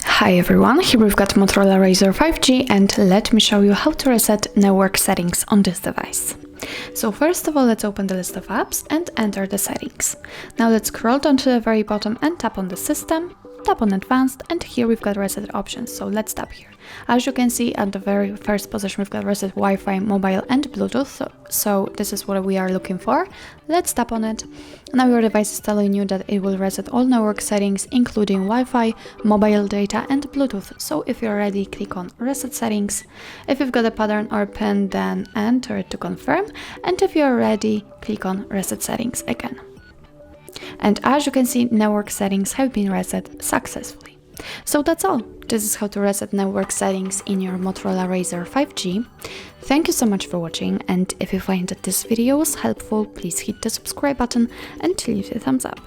Hi everyone, here we've got Motorola Razr 5G and let me show you how to reset network settings on this device. So first of all, let's open the list of apps and enter the settings. Now let's scroll down to the very bottom and tap on the system, tap on advanced, and here we've got reset options, so let's tap here. As you can see, at the very first position we've got reset Wi-Fi, mobile and Bluetooth, so this is what we are looking for. Let's tap on it. Now your device is telling you that it will reset all network settings including Wi-Fi, mobile data and Bluetooth. So if you're ready, click on reset settings. If you've got a pattern or pin, then enter it to confirm, and if you're ready, click on reset settings again. And as you can see, network settings have been reset successfully. So that's all. This is how to reset network settings in your Motorola Razr 5G. Thank you so much for watching, and if you find that this video was helpful, please hit the subscribe button and leave a thumbs up.